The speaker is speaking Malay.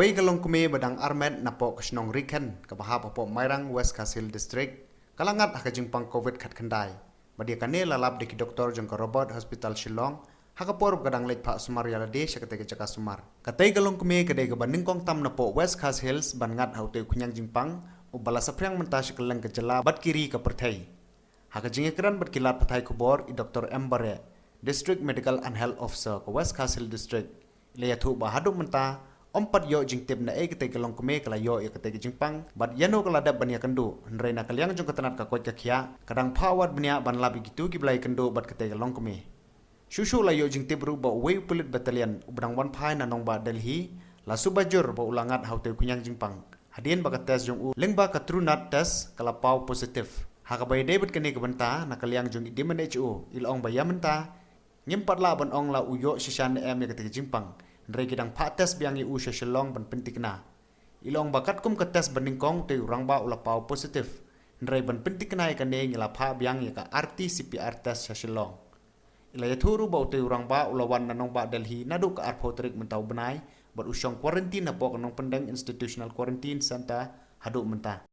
Away kalong kume badang armed na po kasnong riken kabahap po Mairang West Kasil District kalangat hakajing pang COVID kat kendai. Badia kane lalap di doktor jong Robert Hospital Shillong hakapor kadang late pa Sumar yalade siya katay ka Sumar. Katay kalong kume kaday gabaning kong tam na po West Kas Hills bangat haute kunyang jingpang o bala sa priyang menta siya kalang kajala bat kiri ka pertay. Hakajing ikran bat kilat patay kubor i Dr. Mbare, District Medical and Health Officer ka West Kas Hills District. Ilayatu bahadong menta Ompat yo jing tip na katay kalong kume kala yo katay jingpang bat yano kala dab bania kendo nray na kalyang jong katanat ka kwat kakya kadang pawad bania ban labi gitu giblay kendo bat katay kalong kume shushu la yo jing tip ru ba way pulit battalion ubang wan pai na nong ba Delhi la subajur ba ulangat haute kunyang jingpang hadien ba ka test jong u lengba ka true not test kala paw positive hakabay debit kani kabanta na kalyang jong idiman HO ilong ba yamenta nyempat la ban ong la uyo sisyan em ya katay jingpang Nray kidang pates biang i usya Shillong ban pentik na. Ilong bakat kum ka test bandingkong te urang ba ula pau positif. Nray ban pentik na ikane ngila pa biang i ka RT-CPR test sa Shillong. Ilaya turu ba te urang ba ula wan nanong ba Delhi nadu ka arpotrik mentaw benay bat usyong quarantine na po kanong pendeng institutional quarantine center hadu menta.